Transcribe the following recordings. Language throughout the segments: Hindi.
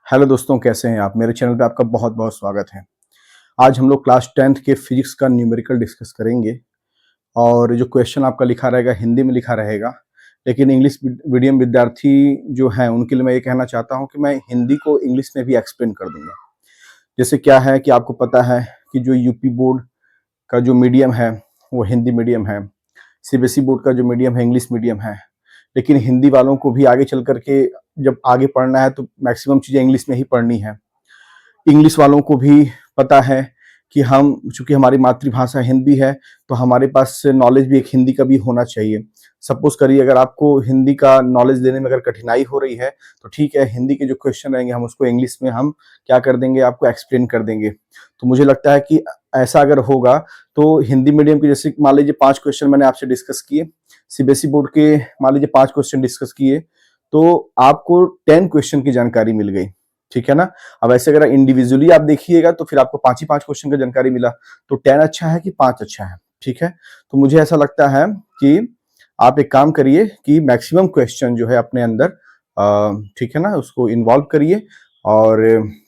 हेलो दोस्तों, कैसे हैं आप। मेरे चैनल पे आपका बहुत बहुत स्वागत है। आज हम लोग क्लास 10th के फिजिक्स का न्यूमेरिकल डिस्कस करेंगे और जो क्वेश्चन आपका लिखा रहेगा हिंदी में लिखा रहेगा, लेकिन इंग्लिश मीडियम विद्यार्थी जो हैं उनके लिए मैं ये कहना चाहता हूँ कि मैं हिंदी को इंग्लिश में भी एक्सप्लेन कर दूंगा। जैसे क्या है कि आपको पता है कि जो यूपी बोर्ड का जो मीडियम है वो हिंदी मीडियम है, सीबीएसई बोर्ड का जो मीडियम है इंग्लिश मीडियम है, लेकिन हिंदी वालों को भी आगे चल करके जब आगे पढ़ना है तो मैक्सिमम चीज़ें इंग्लिश में ही पढ़नी है। इंग्लिश वालों को भी पता है कि हम चूंकि हमारी मातृभाषा हिंदी है तो हमारे पास नॉलेज भी एक हिंदी का भी होना चाहिए। सपोज करिए अगर आपको हिंदी का नॉलेज देने में अगर कठिनाई हो रही है तो ठीक है, हिंदी के जो क्वेश्चन रहेंगे हम उसको इंग्लिश में हम क्या कर देंगे, आपको एक्सप्लेन कर देंगे। तो मुझे लगता है कि ऐसा अगर होगा तो हिंदी मीडियम के जैसे मान लीजिए 5 क्वेश्चन मैंने आपसे डिस्कस किए, सीबीएसई बोर्ड के मान लीजिए 5 क्वेश्चन डिस्कस किए, तो आपको 10 क्वेश्चन की जानकारी मिल गई, ठीक है ना। अब ऐसे अगर इंडिविजुअली आप देखिएगा तो फिर आपको 5 ही 5 क्वेश्चन की जानकारी मिला, तो 10 अच्छा है कि 5 अच्छा है, ठीक है। तो मुझे ऐसा लगता है कि आप एक काम करिए कि मैक्सिमम क्वेश्चन जो है अपने अंदर ठीक है ना उसको इन्वॉल्व करिए और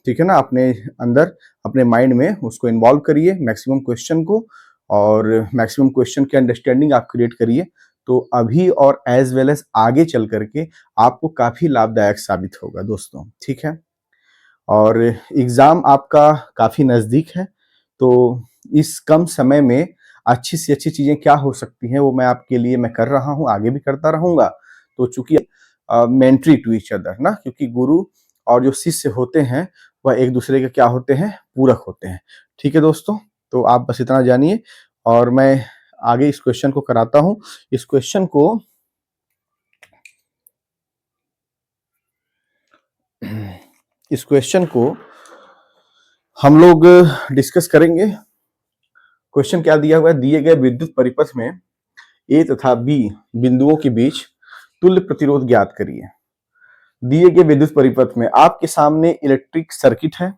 ठीक है ना अपने अंदर अपने माइंड में उसको इन्वॉल्व करिए मैक्सिमम क्वेश्चन को, और मैक्सिमम क्वेश्चन की अंडरस्टैंडिंग आप क्रिएट करिए। तो अभी और एज वेल एज आगे चल करके आपको काफी लाभदायक साबित होगा दोस्तों, ठीक है। और एग्ज़ाम आपका काफ़ी नज़दीक है, तो इस कम समय में अच्छी से अच्छी चीज़ें क्या हो सकती हैं वो मैं आपके लिए मैं कर रहा हूँ, आगे भी करता रहूँगा। तो चूँकि मेंटरी टू ईच अदर ना, क्योंकि गुरु और जो शिष्य होते हैं वह एक दूसरे के क्या होते हैं, पूरक होते हैं। ठीक है दोस्तों, तो आप बस इतना जानिए और मैं आगे इस क्वेश्चन को कराता हूँ। इस क्वेश्चन को हम लोग डिस्कस करेंगे। क्वेश्चन क्या दिया हुआ है, दिए गए विद्युत परिपथ में ए तथा बी बिंदुओं के बीच तुल्य प्रतिरोध ज्ञात करिए। दिए गए विद्युत परिपथ में आपके सामने इलेक्ट्रिक सर्किट है,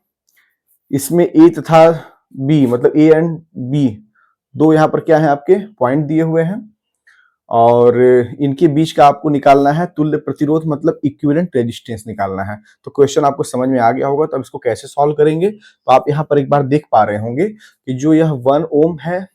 इसमें ए तथा बी मतलब ए एंड बी दो यहाँ पर क्या है आपके पॉइंट दिए हुए हैं और इनके बीच का आपको निकालना है तुल्य प्रतिरोध मतलब इक्विवेलेंट रेजिस्टेंस निकालना है। तो क्वेश्चन आपको समझ में आ गया होगा, तो अब इसको कैसे सॉल्व करेंगे। तो आप यहाँ पर एक बार देख पा रहे होंगे कि जो यह 1 ओम है,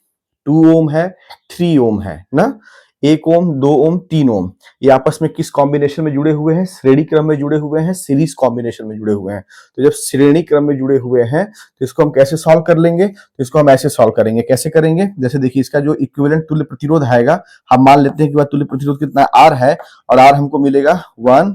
2 ओम है, 3 ओम है ना, 1 ओम, 2 ओम, 3 ओम, ये आपस में किस कॉम्बिनेशन में जुड़े हुए हैं, श्रेणी क्रम में जुड़े हुए हैं, सीरीज कॉम्बिनेशन में जुड़े हुए हैं। तो जब श्रेणी क्रम में जुड़े हुए हैं तो इसको हम कैसे सॉल्व कर लेंगे, तो इसको हम ऐसे सॉल्व करेंगे। कैसे करेंगे, जैसे देखिए इसका जो इक्विवेलेंट तुल्य प्रतिरोध आएगा, हम मान लेते हैं कि वह तुल्य प्रतिरोध कितना आर है और आर हमको मिलेगा 1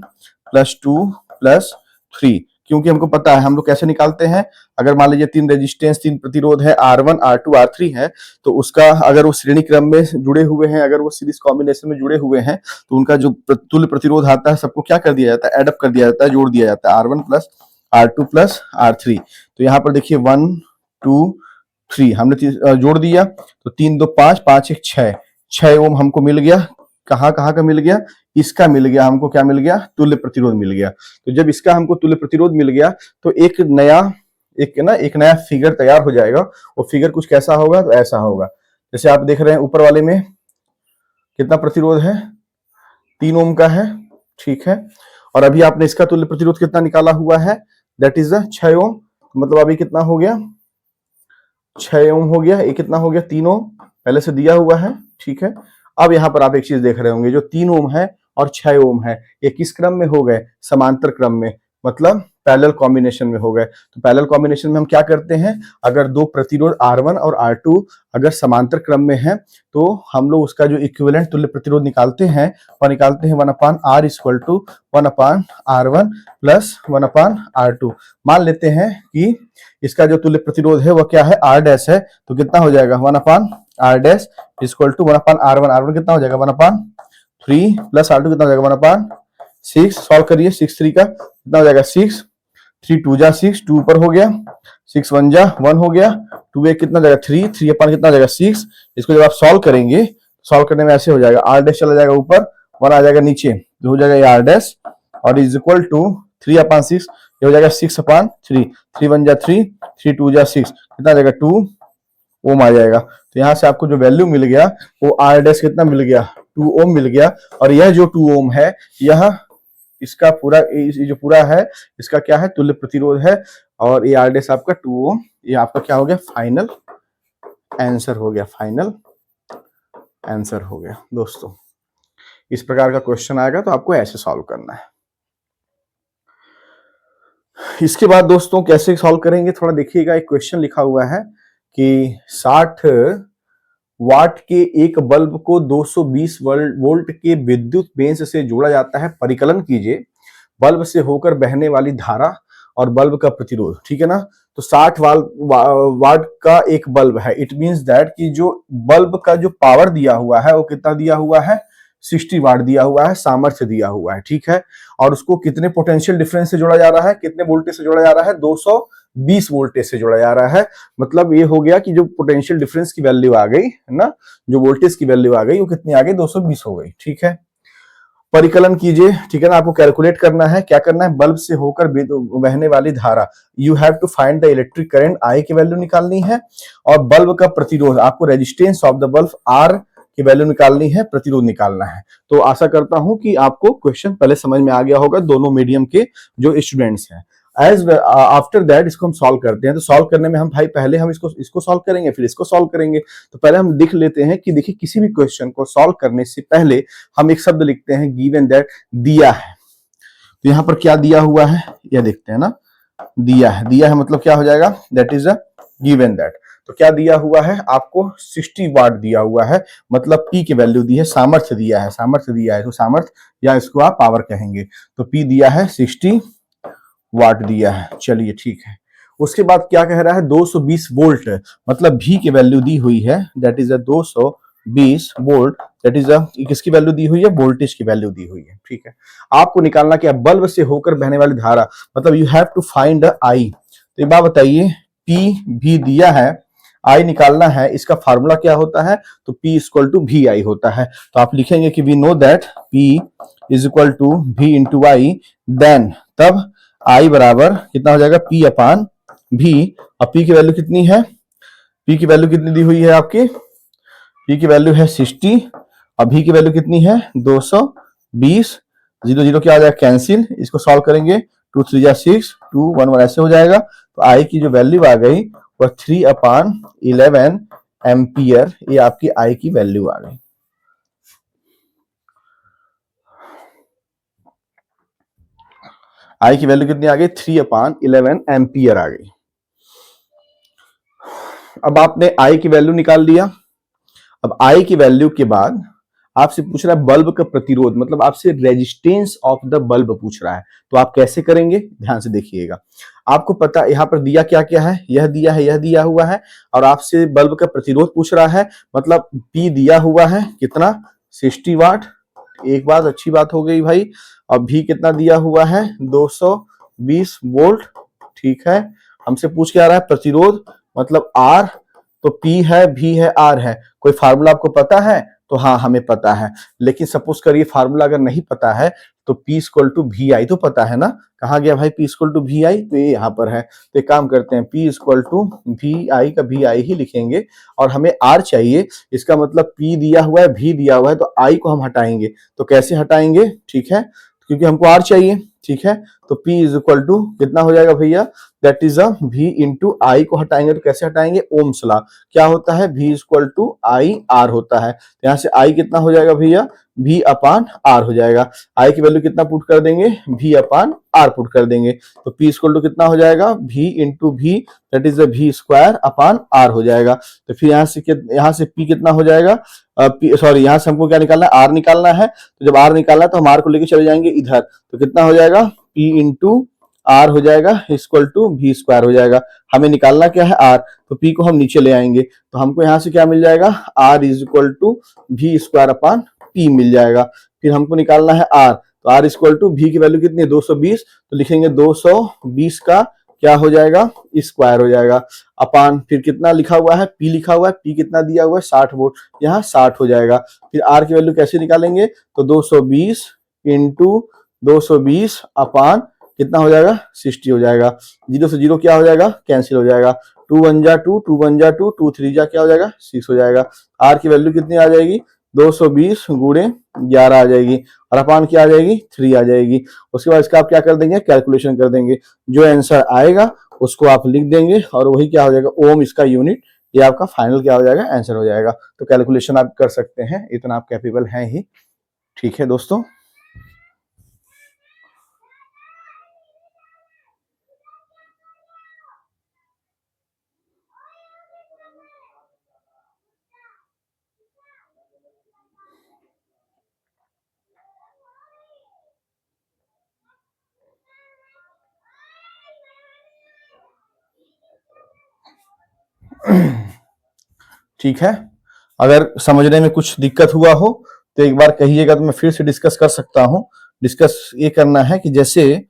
+ 2 + 3, क्योंकि हमको पता है हम लोग कैसे निकालते हैं। अगर मान लीजिए 3 रेजिस्टेंस 3 प्रतिरोध है, R1 R2 R3 है, तो उसका अगर वो श्रेणी क्रम में जुड़े हुए हैं, अगर वो सीरीज कॉम्बिनेशन में जुड़े हुए हैं, तो उनका जो तुल्य प्रतिरोध आता है सबको क्या कर दिया जाता है, एडअप कर दिया जाता है, जोड़ दिया जाता है, R1 + R2 + R3। तो यहाँ पर देखिए 1 2 3 हमने जोड़ दिया, तो 3 2 5 5 1 6 6 ओम हमको मिल गया। कहाँ कहाँ का मिल गया, इसका मिल गया हमको, क्या मिल गया, तुल्य प्रतिरोध मिल गया। तो जब इसका हमको तुल्य प्रतिरोध मिल गया तो एक नया फिगर तैयार हो जाएगा। वो फिगर कुछ कैसा होगा, तो ऐसा होगा। जैसे आप देख रहे हैं ऊपर वाले में कितना प्रतिरोध है, 3 ओम का है, ठीक है। और अभी आपने इसका तुल्य प्रतिरोध कितना निकाला हुआ है, दैट इज 6 ओम। मतलब अभी कितना हो गया, 6 ओम हो गया। ये कितना हो गया, 3 ओम पहले से दिया हुआ है, ठीक है। अब यहाँ पर आप एक चीज देख रहे होंगे, जो 3 ओम है और 6 ओम है, ये किस क्रम में हो गए, समांतर क्रम में, मतलब पैरेलल कॉम्बिनेशन में हो गए। तो पैरेलल कॉम्बिनेशन में हम क्या करते हैं, अगर दो प्रतिरोध R1 और R2 अगर समांतर क्रम में है तो हम लोग उसका जो इक्विवेलेंट तुल्य प्रतिरोध निकालते हैं वह निकालते हैं 1/R = 1/R1 + 1/R2। मान लेते हैं कि इसका जो तुल्य प्रतिरोध है वह क्या है, R' है, तो कितना हो जाएगा 1/R' = 1/R1। R1 कितना हो जाएगा 1/3 + R2 कितना हो जाएगा 1/6। सॉल्व करिए, 6 3 का कितना हो जाएगा 6, 3 2 जा 6, 2 ऊपर हो गया, 6 1 जा 1 हो गया, 2 1 कितना जाएगा 3, 3 अपन कितना जाएगा 6। इसको जब आप सॉल्व करेंगे, सॉल्व करने में ऐसे हो जाएगा, R' चला जाएगा ऊपर, 1 आ जाएगा नीचे, तो हो जाएगा ये R' और इज इक्वल टू 3/6, ये हो जाएगा 6/3, 3 1 जा 3, 3 2 जा 6, कितना जाएगा 2 ओम आ जाएगा। तो यहाँ से आपको जो वैल्यू मिल गया वो R' कितना मिल गया, 2 ओम मिल गया। और यह जो 2 ओम है यह इसका पूरा ये जो पूरा है इसका क्या है, तुल्य प्रतिरोध है। और ये आर डैश आपका 2 ओम, ये आपका क्या हो गया, फाइनल आंसर हो गया, फाइनल आंसर हो गया। दोस्तों इस प्रकार का क्वेश्चन आएगा तो आपको ऐसे सॉल्व करना है। इसके बाद दोस्तों कैसे सॉल्व करेंगे, थोड़ा देखिएगा। एक क्वेश्चन लिखा हुआ है कि 60 वाट के एक बल्ब को 220 वोल्ट के विद्युत बेंच से जोड़ा जाता है। परिकलन कीजिए बल्ब से होकर बहने वाली धारा और बल्ब का प्रतिरोध। ठीक है ना। तो 60 वाट का एक बल्ब है। इट मींस दैट कि जो बल्ब का जो पावर दिया हुआ है वो कितना दिया हुआ है, 60 वाट दिया हुआ है, सामर्थ्य दिया हुआ है। ठीक है। और उसको कितने पोटेंशियल डिफरेंस से जोड़ा जा रहा है, कितने वोल्टेज से जोड़ा जा रहा है, 220 वोल्टेज से जोड़ा जा रहा है। मतलब ये हो गया कि जो पोटेंशियल डिफरेंस की वैल्यू आ गई है ना, जो वोल्टेज की वैल्यू आ गई वो कितनी आ गई, 220 हो गई। ठीक है। परिकलन कीजिए। ठीक है ना। आपको कैलकुलेट करना है, क्या करना है, बल्ब से होकर बहने वाली धारा, you have to find the electric current I की वैल्यू निकालनी है, और बल्ब का प्रतिरोध, आपको resistance of the bulb R की वैल्यू निकालनी है, प्रतिरोध निकालना है। तो आशा करता हूं कि आपको क्वेश्चन पहले समझ में आ गया होगा, दोनों मीडियम के जो स्टूडेंट्स हैं। एज आफ्टर दैट इसको हम सॉल्व करते हैं। तो सॉल्व करने में हम भाई पहले हम इसको सॉल्व करेंगे, फिर इसको सॉल्व करेंगे। तो पहले हम लिख लेते हैं कि देखिए किसी भी क्वेश्चन को सॉल्व करने से पहले हम एक शब्द लिखते हैं, गिवन दैट, दिया है। तो यहाँ पर क्या दिया हुआ है यह देखते हैं ना, दिया है। दिया है मतलब क्या हो जाएगा, that is a given that. तो क्या दिया हुआ है आपको, 60 वाट दिया हुआ है, मतलब P की वैल्यू दी है, सामर्थ्य दिया है, सामर्थ्य दिया है, तो सामर्थ्य या इसको आप पावर कहेंगे। तो P दिया है 60 वाट दिया है। चलिए ठीक है। उसके बाद क्या कह रहा है, 220 वोल्ट, मतलब V की वैल्यू दी हुई है, that is a 220 volt, that is अ किसकी वैल्यू दी हुई है, वोल्टेज की वैल्यू दी हुई है। ठीक है। आपको निकालना क्या, बल्ब से होकर बहने वाली धारा, मतलब you have to find I। तो एक बात बताइए, P भी दिया है, I निकालना है, इसका फार्मूला क्या होता है, तो P equal to V I होता है। तो आप लिखेंगे कि we know that P is equal to V into I, then तब I बराबर कितना हो जाएगा, P अपान V। अब P की वैल्यू कितनी है, P की वैल्यू कितनी दी हुई है आपकी, P की वैल्यू है 60, अब V की वैल्यू कितनी है 220। 0 0 क्या हो जाएगा, कैंसिल। इसको सॉल्व करेंगे, 2 3 जा 6, 2 1 1 ऐसे हो जाएगा। तो I की जो वैल्यू आ गई वह 3/11 एम्पियर, ये आपकी I की वैल्यू आ गई। I की वैल्यू कितनी आ गई, 3/11 एम्पियर आ गई। अब आपने I की वैल्यू निकाल लिया। अब I की वैल्यू के बाद आपसे पूछ रहा है बल्ब का प्रतिरोध, मतलब आपसे रेजिस्टेंस ऑफ द बल्ब पूछ रहा है। तो आप कैसे करेंगे, ध्यान से देखिएगा। आपको पता यहाँ पर दिया क्या क्या है, यह दिया है, यह दिया हुआ है, और आपसे बल्ब का प्रतिरोध पूछ रहा है, मतलब P दिया हुआ है कितना, 60 वाट। एक बात अच्छी बात हो गई भाई। अब V कितना दिया हुआ है, 220 वोल्ट। ठीक है। हमसे पूछ के आ रहा है प्रतिरोध, मतलब R। तो P है, V है, R है। कोई फार्मूला आपको पता है, तो हाँ हमें पता है। लेकिन सपोज करिए फार्मूला अगर नहीं पता है, तो P इक्वल टू वी आई तो पता है ना। कहाँ गया भाई P इक्वल टू वी आई, तो ये यहाँ पर है। तो एक काम करते हैं, P इक्वल टू वी आई का वी आई ही लिखेंगे, और हमें R चाहिए। इसका मतलब P दिया हुआ है, V दिया हुआ है, तो I को हम हटाएंगे। तो कैसे हटाएंगे, ठीक है, क्योंकि हमको R चाहिए। ठीक है। तो P इज इक्वल टू कितना हो जाएगा भैया, that is a V into I को हटाएंगे, तो कैसे हटाएंगे, ओम्स लॉ क्या होता है, V equal to I R होता है। तो यहाँ से I कितना हो जाएगा भैया, V अपान आर हो जाएगा। I की वैल्यू कितना पुट कर देंगे, V अपान आर पुट कर देंगे। तो P इक्वल टू कितना हो जाएगा, V into V, that is V square upon R हो जाएगा। तो फिर यहाँ से P कितना हो जाएगा, सॉरी यहाँ से हमको क्या निकालना है, R निकालना है। तो जब R निकालना है तो हम R को लेके चले जाएंगे इधर, तो कितना हो जाएगा, P इंटू आर हो जाएगा इक्वल टू V स्क्वायर हो जाएगा। हमें निकालना क्या है, R। तो P को हम नीचे ले आएंगे, तो हमको यहाँ से क्या मिल जाएगा, R is equal to V square upon P मिल जाएगा। फिर हमको निकालना है R, तो R इक्वल टू V की वैल्यू कितनी है, 220। तो लिखेंगे 220 का क्या हो जाएगा, स्क्वायर हो जाएगा, अपान फिर कितना लिखा हुआ है, P लिखा हुआ है, P कितना दिया हुआ है 60 वोल्ट, यहाँ 60 हो जाएगा। फिर R की वैल्यू कैसे निकालेंगे, तो 220 इंटू 220 अपान कितना हो जाएगा, 60 हो जाएगा। 0 से 0 क्या हो जाएगा, कैंसिल हो जाएगा। 2 1 जा 2, 2 1 जा 2, 2 3 जा क्या हो जाएगा, 6 हो जाएगा। R की वैल्यू कितनी आ जाएगी, 220 गुणे 11 आ जाएगी, और अपान क्या आ जाएगी, 3 आ जाएगी। उसके बाद इसका आप क्या कर देंगे, कैलकुलेशन कर देंगे। जो आंसर आएगा उसको आप लिख देंगे, और वही क्या हो जाएगा, ओम इसका यूनिट, ये आपका फाइनल क्या हो जाएगा, आंसर हो जाएगा। तो कैलकुलेशन आप कर सकते हैं, इतना आप कैपेबल हैं ही। ठीक है दोस्तों। ठीक है, अगर समझने में कुछ दिक्कत हुआ हो तो एक बार कहिएगा, तो मैं फिर से डिस्कस कर सकता हूं। डिस्कस ये करना है कि जैसे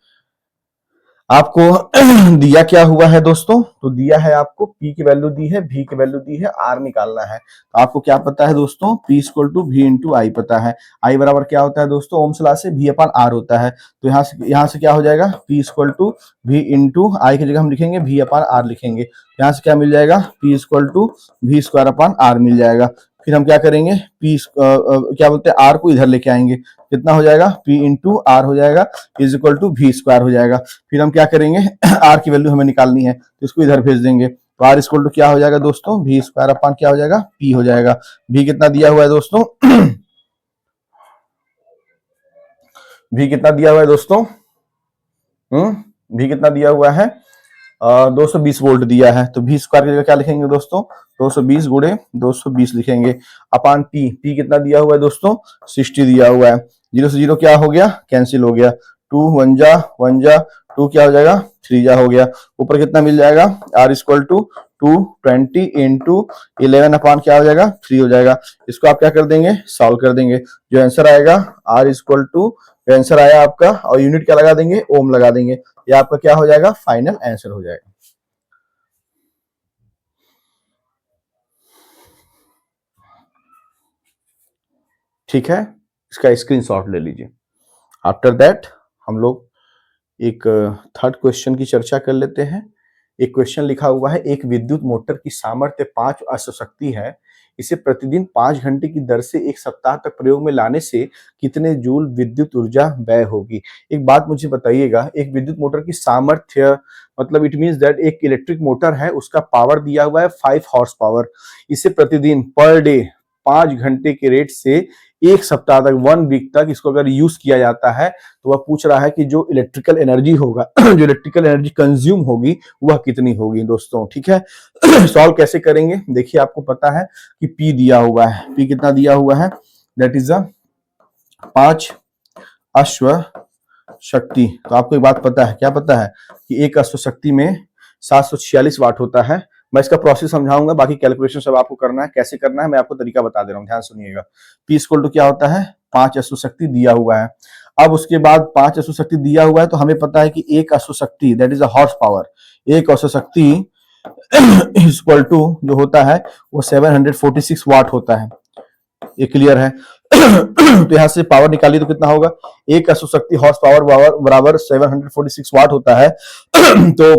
आपको दिया क्या हुआ है दोस्तों, तो दिया है आपको P की वैल्यू दी है, V की वैल्यू दी है, R निकालना है। तो आपको क्या पता है दोस्तों, P equal to V into I पता है। I बराबर क्या होता है दोस्तों, ओम्स लॉ से V अपन R होता है। तो यहाँ से क्या हो जाएगा, P equal to V into I की जगह हम लिखेंगे V अपन R लिखेंगे। यहाँ से क्या मिल जाएगा, P equal to V square upon R मिल जाएगा। फिर हम क्या करेंगे, क्या बोलते हैं, R को इधर लेके आएंगे, कितना हो जाएगा, P इंटू आर हो जाएगा is equal to V square हो जाएगा। फिर हम क्या करेंगे, R की वैल्यू हमें निकालनी है, तो इसको इधर भेज देंगे। तो R इक्वल टू क्या हो जाएगा दोस्तों, V स्क्वायर अपन क्या हो जाएगा, P हो जाएगा। V कितना दिया हुआ है दोस्तों, V कितना दिया हुआ है दोस्तों, V कितना दिया हुआ है, 220 वोल्ट दिया है। तो V स्क्वायर की जगह क्या लिखेंगे दोस्तों, 220 गुणे 220 लिखेंगे, अपान P कितना दिया हुआ है दोस्तों, 60 दिया हुआ है। 0 से 0 क्या हो गया, कैंसिल हो गया। 2 1 जा 2 क्या हो जाएगा, 3 जा हो गया। ऊपर कितना मिल जाएगा, R इक्वल टू 220 इंटू 11 अपान क्या हो जाएगा, 3 हो जाएगा। इसको आप क्या कर देंगे, सॉल्व कर देंगे। जो आंसर आएगा R इक्वल टू, आंसर आया आपका, और यूनिट क्या लगा देंगे, ओम लगा देंगे। ये आपका क्या हो जाएगा, फाइनल आंसर हो जाएगा। ठीक है, इसका स्क्रीनशॉट ले लीजिए। आफ्टर दैट हम लोग एक थर्ड क्वेश्चन की चर्चा कर लेते हैं। एक क्वेश्चन लिखा हुआ है, एक विद्युत मोटर की सामर्थ्य 5 अश्वशक्ति है, इसे प्रतिदिन 5 घंटे की दर से 1 सप्ताह तक प्रयोग में लाने से कितने जूल विद्युत ऊर्जा व्यय होगी। एक बात मुझे बताइएगा, एक विद्युत मोटर की सामर्थ्य मतलब इट मींस दैट एक इलेक्ट्रिक मोटर है, उसका पावर दिया हुआ है 5 हॉर्स पावर, इसे प्रतिदिन पर डे 5 घंटे के रेट से 1 सप्ताह तक 1 वीक तक इसको अगर यूज किया जाता है, तो वह पूछ रहा है कि जो इलेक्ट्रिकल एनर्जी होगा जो इलेक्ट्रिकल एनर्जी कंज्यूम होगी वह कितनी होगी दोस्तों। ठीक है, सॉल्व कैसे करेंगे, देखिए आपको पता है कि P दिया हुआ है, P कितना दिया हुआ है, दैट इज 5 अश्व शक्ति। तो आपको एक बात पता है, क्या पता है कि एक अश्व शक्ति में 746 वाट होता है। मैं इसका प्रोसेस समझाऊंगा, बाकी कैलकुलेशन सब आपको करना है, कैसे करना है मैं आपको तरीका बता दे रहा हूँ, ध्यान सुनिएगा। P इक्वल टू क्या होता है, 5 अश्व शक्ति दिया हुआ है। अब उसके बाद 5 अश्व शक्ति दिया हुआ है, तो हमें पता है कि एक अश्व शक्ति that is a horse power, एक अश्व शक्ति इक्वल टू जो होता है वो 746 वाट होता है। ये क्लियर है। तो यहां से पावर निकालिए तो कितना होगा, एक अश्व शक्ति हॉर्स पावर बराबर 746 वाट होता है। तो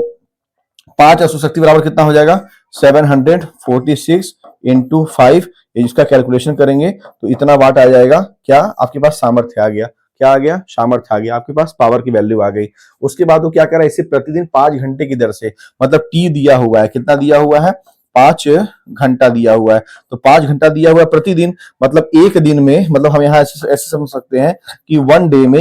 5 अश्व शक्ति बराबर कितना हो जाएगा, 746 इंटू 5, इसका कैलकुलेशन करेंगे तो इतना वाट आ जाएगा। क्या आपके पास सामर्थ्य आ गया, क्या आ गया, सामर्थ्य आ गया, आपके पास पावर की वैल्यू आ गई। उसके बाद वो क्या कर रहा है, इसे प्रतिदिन 5 घंटे की दर से, मतलब T दिया हुआ है, कितना दिया हुआ है, 5 घंटा दिया हुआ है। तो 5 घंटा दिया हुआ है प्रतिदिन, मतलब एक दिन में, मतलब हम यहाँ ऐसे समझ सकते हैं कि 1 डे में,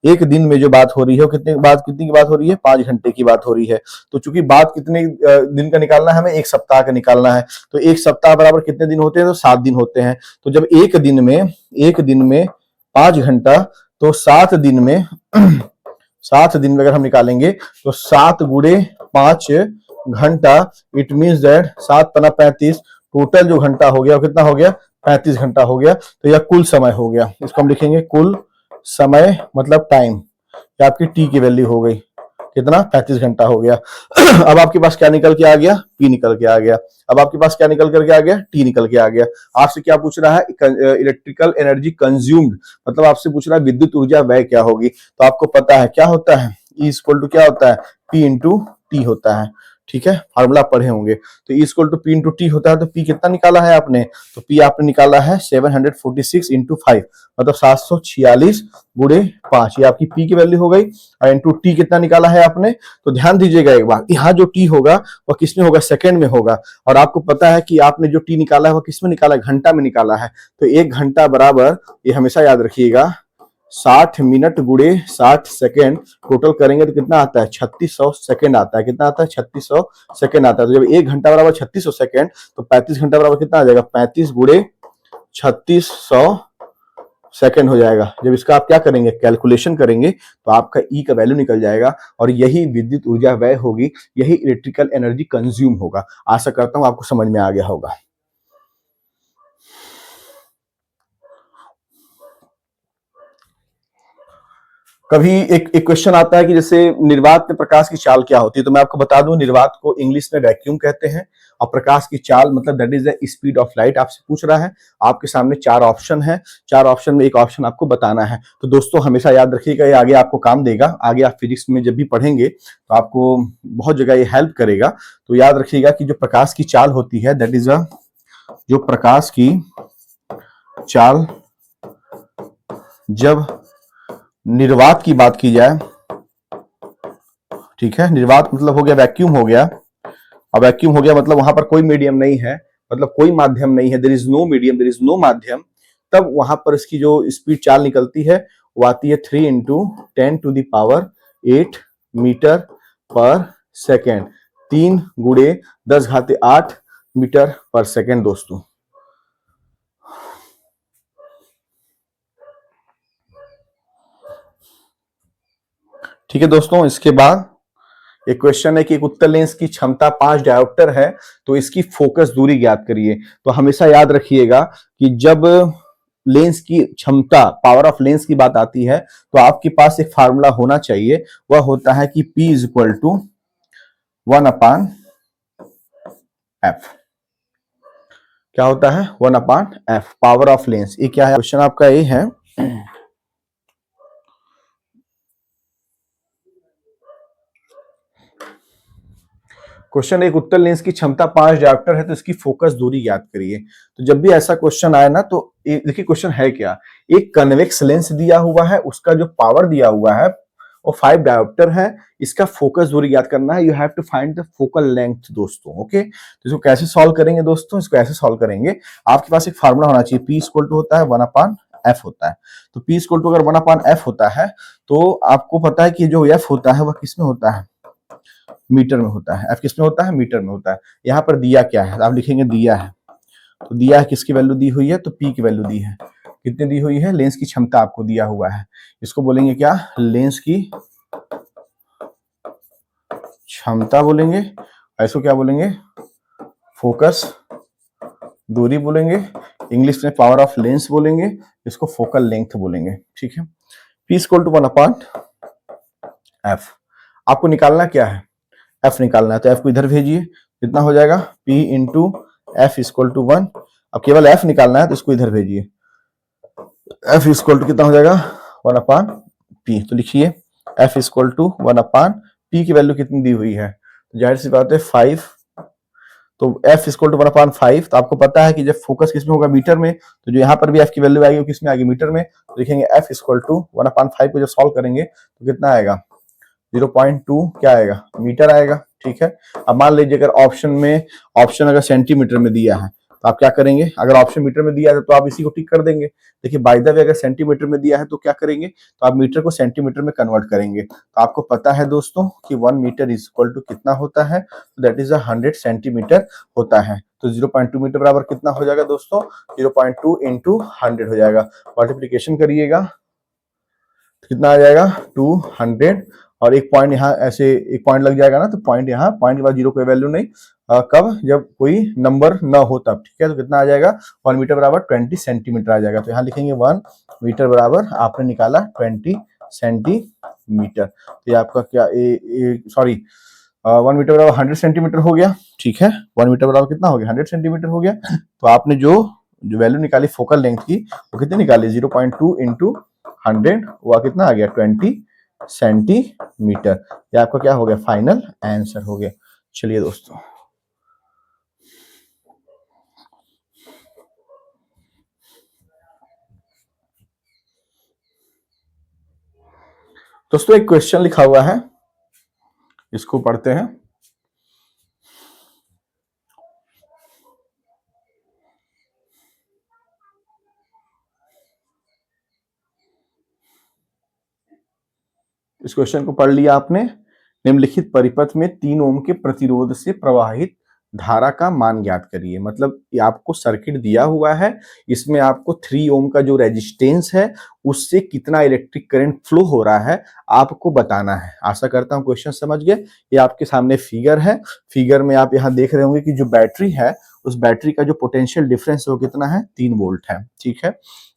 एक दिन में जो बात हो रही है, कितनी की बात हो रही है, 5 घंटे की बात हो रही है। तो चूंकि बात कितने दिन का निकालना है, हमें 1 सप्ताह का निकालना है। तो 1 सप्ताह बराबर कितने दिन होते हैं, तो 7 दिन होते हैं। तो जब एक दिन में 5 घंटा, तो 7 दिन में 7 दिन में अगर हम निकालेंगे तो 7 गुणे 5 घंटा, इट मीन्स दैट 7 पना 35, टोटल जो घंटा हो गया वो कितना हो गया, 35 घंटा हो गया। तो यह कुल समय हो गया, इसको हम लिखेंगे कुल समय, मतलब टाइम। ये आपकी टी की वैल्यू हो गई, कितना, 35 घंटा हो गया। अब आपके पास क्या निकल के आ गया, पी निकल के आ गया। अब आपके पास क्या निकल करके आ गया, टी निकल के आ गया। आपसे क्या पूछ रहा है, इलेक्ट्रिकल एनर्जी कंज्यूम्ड, मतलब आपसे पूछ रहा है विद्युत ऊर्जा व्यय क्या होगी। तो आपको पता है क्या होता है, ई इक्वल टू क्या होता है, पी इंटू टी होता है। ठीक है, फार्मूला पढ़े होंगे। तो E equal to P into T होता है, तो पी कितना निकाला है आपने, तो पी आपने निकाला है 746 इंटू 5, मतलब 746 गुणे 5, ये आपकी पी की वैल्यू हो गई। और इंटू टी कितना निकाला है आपने, तो ध्यान दीजिएगा एक बार, यहाँ जो टी होगा वह किस में होगा, सेकंड में होगा। और आपको पता है कि आपने जो टी निकाला है वह किस में निकाला है, घंटा में निकाला है। तो 1 घंटा बराबर, ये हमेशा याद रखिएगा, 60 मिनट गुणे 60 सेकेंड, टोटल करेंगे तो कितना आता है, 3600 सेकेंड आता है। कितना आता है, 3600 सेकेंड आता है। तो जब 1 घंटा बराबर 3600 सेकेंड, तो 35 घंटा बराबर कितना आ जाएगा, 35 गुणे 3600 सेकेंड हो जाएगा। जब इसका आप क्या करेंगे, कैलकुलेशन करेंगे, तो आपका ई का वैल्यू निकल जाएगा, और यही विद्युत ऊर्जा व्यय होगी, यही इलेक्ट्रिकल एनर्जी कंज्यूम होगा। आशा करता हूं आपको समझ में आ गया होगा। कभी एक क्वेश्चन आता है कि जैसे निर्वात में प्रकाश की चाल क्या होती है, तो मैं आपको बता दूं, निर्वात को इंग्लिश में वैक्यूम कहते हैं, और प्रकाश की चाल मतलब that is the speed of light. आपसे पूछ रहा है, आपके सामने 4 ऑप्शन है, 4 ऑप्शन में एक ऑप्शन आपको बताना है। तो दोस्तों हमेशा याद रखिएगा, ये आगे आपको काम देगा, आगे आप फिजिक्स में जब भी पढ़ेंगे तो आपको बहुत जगह ये हेल्प करेगा। तो याद रखिएगा कि जो प्रकाश की चाल होती है, दैट इज जो प्रकाश की चाल जब निर्वात की बात की जाए, ठीक है, निर्वात मतलब हो गया वैक्यूम हो गया, अब वैक्यूम हो गया मतलब वहां पर कोई मीडियम नहीं है, मतलब कोई माध्यम नहीं है, there is no medium, there is no माध्यम, तब वहां पर इसकी जो स्पीड चाल निकलती है वो आती है 3 इंटू 10⁸ मीटर पर सेकेंड, 3 गुणे 10⁸ मीटर पर सेकेंड दोस्तों। ठीक है दोस्तों, इसके बाद एक क्वेश्चन है कि एक उत्तल लेंस की क्षमता 5 डायोप्टर है, तो इसकी फोकस दूरी ज्ञात करिए। तो हमेशा याद रखिएगा कि जब लेंस की क्षमता, पावर ऑफ लेंस की बात आती है, तो आपके पास एक फार्मूला होना चाहिए, वह होता है कि P is equal to 1/f। क्या होता है, 1/f, पावर ऑफ लेंस। ये क्या है, क्वेश्चन आपका ये है, क्वेश्चन एक उत्तल लेंस की क्षमता 5 डायोप्टर है, तो इसकी फोकस दूरी ज्ञात करिए। तो जब भी ऐसा क्वेश्चन आए ना, तो देखिए क्वेश्चन है क्या, एक कन्वेक्स लेंस दिया हुआ है, उसका जो पावर दिया हुआ है वो 5 डायोप्टर है, इसका फोकस दूरी ज्ञात करना है। You have to find the focal length दोस्तों। ओके, तो इसको कैसे सॉल्व करेंगे दोस्तों, इसको ऐसे सॉल्व करेंगे, आपके पास एक फार्मूला होना चाहिए, P इक्वल टू होता है 1/f होता है। तो P इक्वल टू अगर 1/f होता है, तो आपको पता है कि जो F होता है वह किस में होता है, मीटर में होता है। F किस में होता है, मीटर में होता है। यहाँ पर दिया क्या है, आप लिखेंगे दिया है, तो दिया है किसकी वैल्यू दी हुई है, तो P की वैल्यू दी है, कितनी दी हुई है, लेंस की क्षमता आपको दिया हुआ है, इसको बोलेंगे क्या, लेंस की क्षमता बोलेंगे, इसको क्या बोलेंगे, फोकस दूरी बोलेंगे, इंग्लिश में पावर ऑफ लेंस बोलेंगे, इसको फोकल लेंथ बोलेंगे। ठीक है, P इक्वल टू 1/f। आपको निकालना क्या है, F निकालना है, तो F को इधर भेजिए, कितना हो जाएगा, P into F equal to 1। अब केवल F निकालना है, तो इसको इधर भेजिए, F इक्वल टू कितना हो जाएगा, 1/P। तो लिखिए F इक्वल टू 1/P की वैल्यू कितनी दी हुई है, तो जाहिर सी बात है 5, तो F इक्वल टू 1/5। तो आपको पता है कि जब फोकस किस में होगा, मीटर में, तो जो यहाँ पर भी F की वैल्यू आएगी वो किस में आएगी, मीटर में। तो लिखेंगे F इक्वल टू 1/5 को जब सॉल्व करेंगे तो कितना आएगा, 0.2 क्या आएगा, मीटर आएगा। ठीक है, अब मान लीजिए अगर ऑप्शन अगर सेंटीमीटर में दिया है, तो आप क्या करेंगे, अगर ऑप्शन मीटर में दिया है तो आप इसी को टिक कर देंगे। देखिए बाय द वे अगर सेंटीमीटर में दिया है तो क्या करेंगे, तो आप मीटर को सेंटीमीटर में कन्वर्ट करेंगे। तो आपको पता है दोस्तों कि 1 मीटर इज इक्वल टू कितना होता है, दैट इज 100 सेंटीमीटर होता है। तो 0.2 मीटर बराबर कितना हो जाएगा दोस्तों, 0.2 इंटू 100 हो जाएगा। मल्टीप्लीकेशन करिएगा, कितना आ जाएगा, 200, और एक पॉइंट यहाँ ऐसे एक पॉइंट लग जाएगा ना, तो पॉइंट यहाँ, पॉइंट के बाद जीरो कोई वैल्यू नहीं, कब, जब कोई नंबर न हो तब। ठीक है, तो कितना आ जाएगा, 1 मीटर बराबर 20 सेंटीमीटर आ जाएगा। तो यहाँ लिखेंगे 1 मीटर बराबर, आपने निकाला 20 सेंटीमीटर। तो ये आपका क्या, सॉरी 1 मीटर बराबर 100 सेंटीमीटर हो गया। ठीक है, 1 मीटर बराबर कितना हो गया, 100 सेंटीमीटर हो गया। तो आपने जो वैल्यू निकाली फोकल लेंथ की, वो कितनी निकाली, 0.2 इंटू 100, वो कितना आ गया, 20 सेंटीमीटर। ये आपका क्या हो गया, फाइनल आंसर हो गया। चलिए दोस्तों, एक क्वेश्चन लिखा हुआ है, इसको पढ़ते हैं। इस क्वेश्चन को पढ़ लिया आपने। निम्नलिखित परिपथ में 3 ओम के प्रतिरोध से प्रवाहित धारा का मान ज्ञात करिए। मतलब ये आपको सर्किट दिया हुआ है, इसमें आपको 3 ओम का जो रेजिस्टेंस है उससे कितना इलेक्ट्रिक करंट फ्लो हो रहा है आपको बताना है। आशा करता हूं क्वेश्चन समझ गए। ये आपके सामने फिगर है, फिगर में आप यहाँ देख रहे होंगे कि जो बैटरी है उस बैटरी का जो पोटेंशियल डिफरेंस है वो कितना है, 3 वोल्ट है। ठीक है,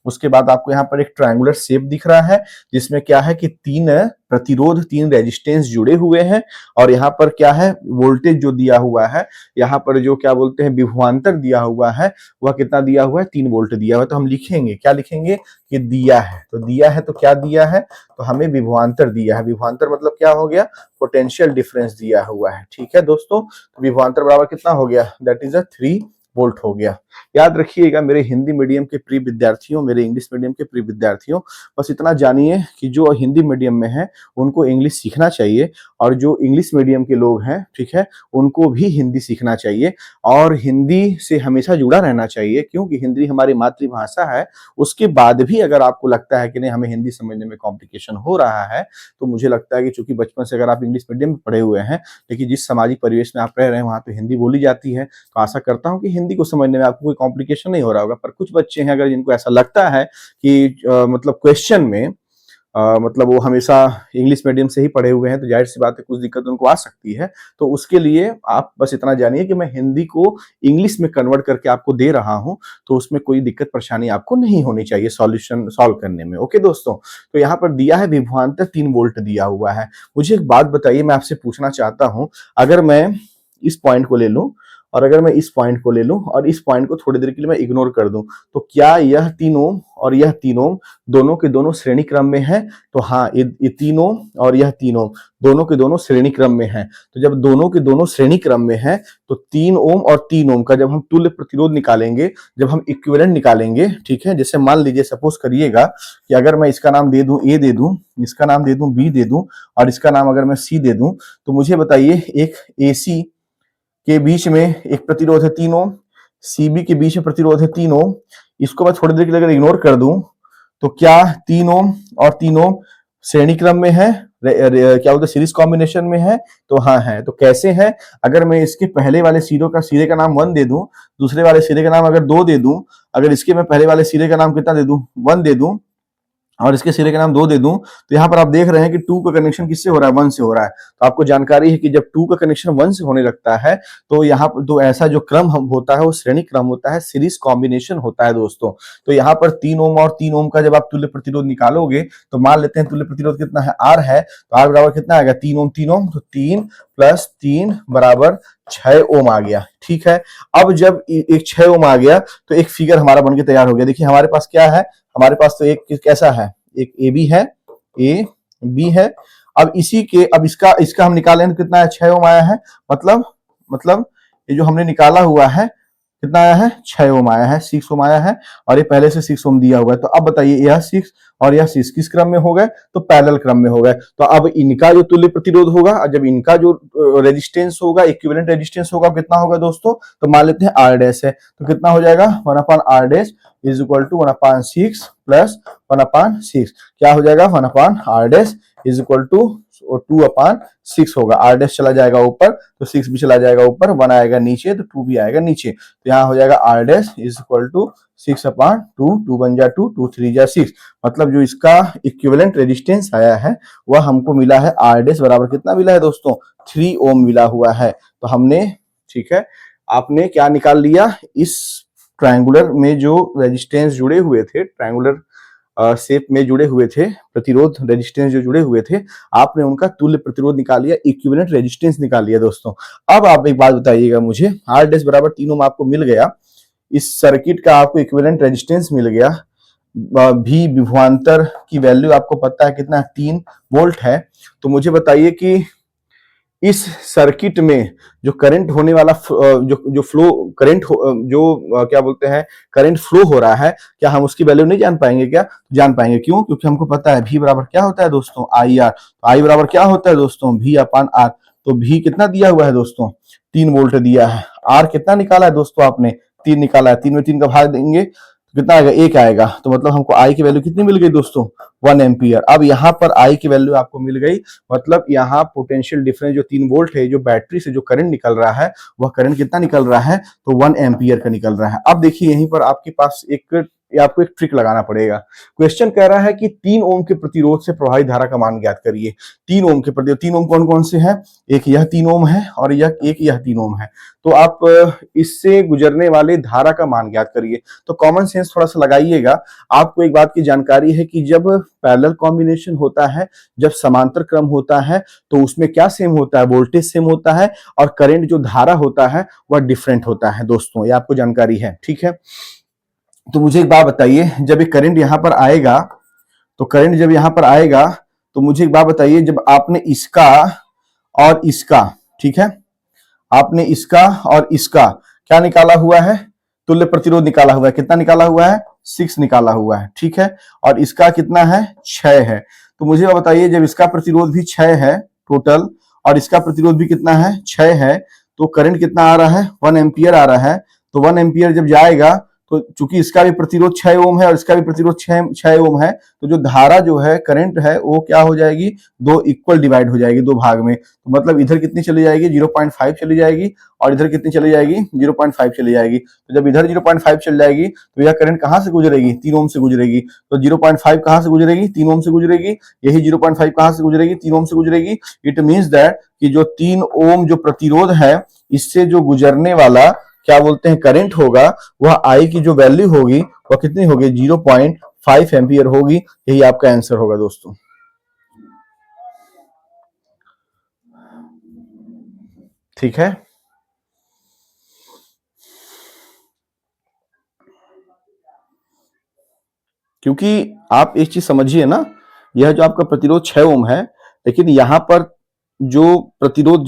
उसके बाद आपको यहाँ पर एक ट्रायंगुलर शेप दिख रहा है जिसमें क्या है कि 3 प्रतिरोध, 3 रेजिस्टेंस जुड़े हुए हैं और यहाँ पर क्या है, वोल्टेज जो दिया हुआ है, यहाँ पर जो क्या बोलते हैं विभवांतर दिया हुआ है वह कितना दिया हुआ है, 3 वोल्ट दिया हुआ है। तो हम लिखेंगे, क्या लिखेंगे कि दिया है। तो दिया है तो क्या दिया है, तो हमें विभवांतर दिया है। विभवांतर मतलब क्या हो गया, पोटेंशियल डिफरेंस दिया हुआ है। ठीक है दोस्तों, तो विभवांतर बराबर कितना हो गया, दैट इज 3 वोल्ट हो गया। याद रखिएगा मेरे हिंदी मीडियम के प्रिय विद्यार्थियों, मेरे इंग्लिश मीडियम के प्रिय विद्यार्थियों, बस इतना जानिए कि जो हिंदी मीडियम में है उनको इंग्लिश सीखना चाहिए और जो इंग्लिश मीडियम के लोग हैं, ठीक है, उनको भी हिंदी सीखना चाहिए और हिंदी से हमेशा जुड़ा रहना चाहिए, क्योंकि हिंदी हमारी मातृभाषा है। उसके बाद भी अगर आपको लगता है कि नहीं हमें हिंदी समझने में कॉम्प्लिकेशन हो रहा है, तो मुझे लगता है कि चूंकि बचपन से अगर आप इंग्लिश मीडियम में पढ़े हुए हैं, लेकिन जिस सामाजिक परिवेश में आप रह रहे हैं वहां तो हिंदी बोली जाती है, तो आशा करता हूं कि हिंदी को समझने में आपको कोई कॉम्प्लिकेशन नहीं हो रहा होगा। पर कुछ बच्चे हैं अगर जिनको ऐसा लगता है कि मतलब क्वेश्चन में मतलब वो हमेशा इंग्लिश मीडियम से ही पढ़े हुए हैं, तो जाहिर सी बात है कुछ दिक्कत उनको आ सकती है। तो उसके लिए आप बस इतना जानिए कि मैं हिंदी को इंग्लिश में कन्वर्ट करके आपको दे रहा हूं, तो उसमें कोई दिक्कत परेशानी आपको नहीं होनी चाहिए सॉल्यूशन सॉल्व करने में। ओके दोस्तों, तो यहाँ पर दिया है विभवांतर 3 वोल्ट दिया हुआ है। मुझे एक बात बताइए, मैं आपसे पूछना चाहता हूं, अगर मैं इस पॉइंट को ले लूं और अगर मैं इस पॉइंट को ले लूं और इस पॉइंट को थोड़ी देर के लिए मैं इग्नोर कर दूं, तो क्या यह 3 ओम और यह 3 ओम दोनों के दोनों श्रेणी क्रम में है? तो हाँ, ये 3 ओम और यह 3 ओम दोनों के दोनों श्रेणी क्रम में है। तो जब दोनों के दोनों श्रेणी क्रम में है तो 3 ओम और 3 ओम का जब हम तुल्य प्रतिरोध निकालेंगे, जब हम इक्विवेलेंट निकालेंगे, ठीक है, जैसे मान लीजिए सपोज करिएगा कि अगर मैं इसका नाम दे दूं ए दे दूं, इसका नाम दे दूं बी दे दूं और इसका नाम अगर मैं सी दे दूं, तो मुझे बताइए एक एसी के बीच में एक प्रतिरोध है 3 ओम, सीबी के बीच में प्रतिरोध है 3 ओम, इसको मैं थोड़ी देर के लिए अगर इग्नोर कर दूं तो क्या 3 ओम और 3 ओम श्रेणी क्रम में है, क्या बोलते हैं सीरीज कॉम्बिनेशन में है? तो हाँ है। तो कैसे है, अगर मैं इसके पहले वाले सिरे का नाम 1 दे दूं, दूसरे वाले सिरे का नाम अगर 2 दे दूं, अगर इसके मैं पहले वाले सिरे का नाम कितना दे दूं, 1 दे दूं और इसके सिरे का नाम 2 दे दूं, तो यहाँ पर आप देख रहे हैं कि 2 का कनेक्शन किससे हो रहा है, 1 से हो रहा है। तो आपको जानकारी है कि जब 2 का कनेक्शन 1 से होने लगता है तो यहाँ पर तो ऐसा जो क्रम होता है वो श्रेणी क्रम होता है, सीरीज कॉम्बिनेशन होता है दोस्तों। तो यहाँ पर 3 ओम और 3 ओम का जब आप तुल्य प्रतिरोध निकालोगे तो मान लेते हैं तुल्य प्रतिरोध कितना है, आर है, तो आर बराबर कितना आएगा, 3 ओम 3 ओम, तो 3 + 3 = 6 ओम आ गया। ठीक है, अब जब एक 6 ओम आ गया तो एक फिगर हमारा बनके तैयार हो गया। देखिए हमारे पास क्या है, हमारे पास तो एक कैसा है, एक ए बी है, ए बी है। अब इसी के अब इसका हम निकालें तो कितना है, 6 ओम आया है। मतलब ये जो हमने निकाला हुआ है कितना आया है, 6 ओम आया है, 6 ओम आया है और ये पहले से 6 ओम दिया हुआ है। तो अब बताइए यह 6 और यह 6 किस क्रम में हो गए, तो पैरेलल क्रम में हो गए। तो अब इनका जो तुल्य प्रतिरोध होगा और जब इनका जो रेजिस्टेंस होगा, इक्विवेलेंट रेजिस्टेंस होगा, कितना होगा दोस्तों, तो मान लेते हैं आर डैश है, तो कितना हो जाएगा 1/r dash is equal to 1/6 plus 1/6, क्या हो जाएगा 1/r dash is equal to 2/6 होगा। r डैश चला जाएगा ऊपर तो 6 भी चला जाएगा ऊपर, 1 आएगा नीचे तो 2 भी आएगा नीचे, तो यहाँ हो जाएगा r dash is equal to 6/2, 2 बन जा 2, 2 3 जा 6। मतलब जो इसका इक्विवेलेंट रेजिस्टेंस आया है वह हमको मिला है r डैश बराबर कितना मिला है दोस्तों, 3 ओम मिला हुआ है। तो हमने, ठीक है, आपने क्या निकाल लिया, इस ट्रायंगुलर में जो रेजिस्टेंस जुड़े हुए थे, ट्रायंगुलर शेप में जुड़े हुए थे, प्रतिरोध रेजिस्टेंस जो जुड़े हुए थे, आपने उनका तुल्य प्रतिरोध निकाल लिया, इक्विवेलेंट रेजिस्टेंस निकाल लिया दोस्तों। अब आप एक बात बताइएगा मुझे, r डैश बराबर 3 ओम आपको मिल गया, इस सर्किट का आपको इक्विवेलेंट रेजिस्टेंस मिल गया, भी विभवांतर की वैल्यू आपको पता है कितना, 3 वोल्ट है। तो मुझे बताइए कि इस सर्किट में जो करंट होने वाला जो फ्लो करंट क्या बोलते हैं करंट फ्लो हो रहा है, क्या हम उसकी वैल्यू नहीं जान पाएंगे क्या? जान पाएंगे। क्यों? क्योंकि हमको पता है V बराबर क्या होता है दोस्तों, आई आर। आई बराबर क्या होता है दोस्तों, V अपान आर। तो V कितना दिया हुआ है दोस्तों, 3 वोल्ट दिया है। आर कितना निकाला है दोस्तों आपने, 3 निकाला है। 3 में 3 का भाग देंगे तो कितना आएगा, 1 आएगा। तो मतलब हमको आई की वैल्यू कितनी मिल गई दोस्तों, 1 एम्पियर। अब यहाँ पर आई की वैल्यू आपको मिल गई, मतलब यहाँ पोटेंशियल डिफरेंस जो 3 वोल्ट है, जो बैटरी से जो करंट निकल रहा है, वह करंट कितना निकल रहा है, तो 1 एम्पियर का निकल रहा है। अब देखिए यहीं पर आपके पास आपको एक ट्रिक लगाना पड़ेगा। क्वेश्चन कह रहा है कि 3 ओम के प्रतिरोध से प्रवाहित धारा का मान ज्ञात करिए। 3 ओम के प्रतिरोध, 3 ओम कौन कौन से हैं, एक यह 3 ओम है और यह 3 ओम है। तो आप इससे गुजरने वाले धारा का मान ज्ञात करिए। तो कॉमन सेंस थोड़ा सा लगाइएगा। आपको एक बात की जानकारी है कि जब पैरेलल कॉम्बिनेशन होता है, जब समांतर क्रम होता है, तो उसमें क्या सेम होता है, वोल्टेज सेम होता है और करंट जो धारा होता है वह डिफरेंट होता है दोस्तों, ये आपको जानकारी है, ठीक है। तो मुझे एक बात बताइए, जब ये करंट यहां पर आएगा, तो करंट जब यहां पर आएगा, तो मुझे एक बात बताइए, जब आपने इसका और इसका, ठीक है, आपने इसका और इसका क्या निकाला हुआ है, तुल्य प्रतिरोध निकाला हुआ है। कितना निकाला हुआ है, 6 निकाला हुआ है, ठीक है। और इसका कितना है, 6 है। तो मुझे बताइए, जब इसका प्रतिरोध भी 6 है टोटल, और इसका प्रतिरोध भी कितना है, 6 है, तो करंट कितना आ रहा है, 1 एम्पियर आ रहा है। तो 1 एम्पियर जब जाएगा, तो चूंकि इसका भी प्रतिरोध 6 ओम है और इसका भी प्रतिरोध 6 ओम है, तो जो धारा जो है, करंट है, वो क्या हो जाएगी, दो इक्वल डिवाइड हो जाएगी, 2 भाग में। तो मतलब इधर कितनी चली जाएगी, 0.5 चली जाएगी, और इधर कितनी चली जाएगी, 0.5 चली जाएगी। तो जब इधर 0.5 चल जाएगी, तो यह करंट कहां से गुजरेगी, 3 ओम से गुजरेगी। तो 0.5 कहां से गुजरेगी, 3 ओम से गुजरेगी। यही 0.5 कहां से गुजरेगी, 3 ओम से गुजरेगी। इट मींस दैट कि जो 3 ओम जो प्रतिरोध है, इससे जो गुजरने वाला क्या बोलते हैं करंट होगा, वह आई की जो वैल्यू होगी वह कितनी होगी, 0.5 एम्पियर होगी। यही आपका आंसर होगा दोस्तों, ठीक है। क्योंकि आप एक चीज समझिए ना, यह जो आपका प्रतिरोध 6 ओम है, लेकिन यहां पर जो प्रतिरोध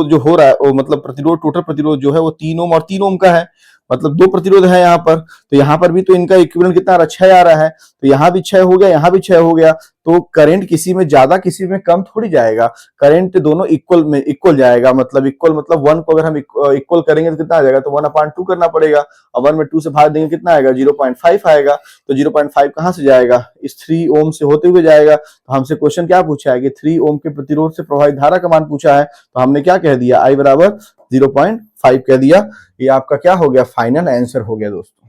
जो हो रहा है, वो मतलब प्रतिरोध, टोटल प्रतिरोध जो है वो 3 ओम और 3 ओम का है। मतलब 2 प्रतिरोध है यहाँ पर। तो यहाँ पर भी तो इनका इक्विवेलेंट कितना आ रहा है, 6 आ रहा है। तो यहाँ भी 6 हो गया, यहाँ भी 6 हो गया। तो करंट किसी में ज्यादा किसी में कम थोड़ी जाएगा, करंट दोनों इक्वल जाएगा। मतलब इक्वल मतलब 1 को अगर हम इक्वल करेंगे तो कितना आ जाएगा, तो 1/2 करना पड़ेगा। और 1 में 2 से भाग देंगे कितना आएगा, 0.5 आएगा। तो 0.5 कहां से जाएगा, इस 3 ओम से होते हुए जाएगा। तो हमसे क्वेश्चन क्या पूछा है कि 3 ओम के प्रतिरोध से प्रवाहित धारा का मान पूछा है। तो हमने क्या कह दिया, आई बराबर 0.5 कह दिया। ये आपका क्या हो गया, फाइनल आंसर हो गया दोस्तों।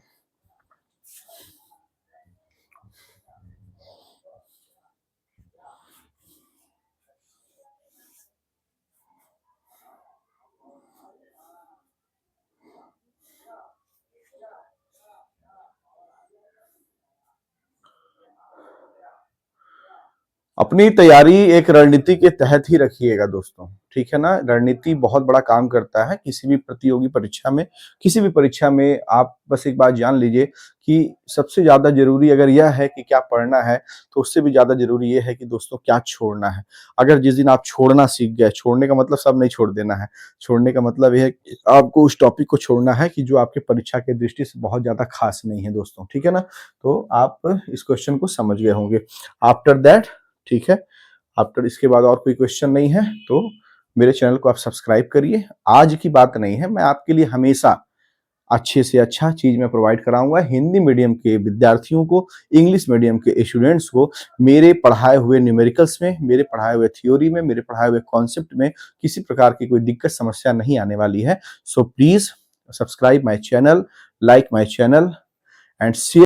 अपनी तैयारी एक रणनीति के तहत ही रखिएगा दोस्तों, ठीक है ना। रणनीति बहुत बड़ा काम करता है किसी भी प्रतियोगी परीक्षा में। किसी भी परीक्षा में आप बस एक बात जान लीजिए कि सबसे ज्यादा जरूरी अगर यह है कि क्या पढ़ना है, तो उससे भी ज्यादा जरूरी यह है कि दोस्तों क्या छोड़ना है। अगर जिस दिन आप छोड़ना सीख गए, छोड़ने का मतलब सब नहीं छोड़ देना है, छोड़ने का मतलब यह है कि आपको उस टॉपिक को छोड़ना है कि जो आपके परीक्षा के दृष्टि से बहुत ज्यादा खास नहीं है दोस्तों, ठीक है ना। तो आप इस क्वेश्चन को समझ गए होंगे। आफ्टर दैट, ठीक है, आफ्टर इसके बाद और कोई क्वेश्चन नहीं है तो मेरे चैनल को आप सब्सक्राइब करिए। आज की बात नहीं है, मैं आपके लिए हमेशा अच्छे से अच्छा चीज मैं प्रोवाइड कराऊंगा। हिंदी मीडियम के विद्यार्थियों को, इंग्लिश मीडियम के स्टूडेंट्स को मेरे पढ़ाए हुए न्यूमेरिकल्स में, मेरे पढ़ाए हुए थ्योरी में, मेरे पढ़ाए हुए कॉन्सेप्ट में किसी प्रकार की कोई दिक्कत समस्या नहीं आने वाली है। So please subscribe my channel, like my channel and share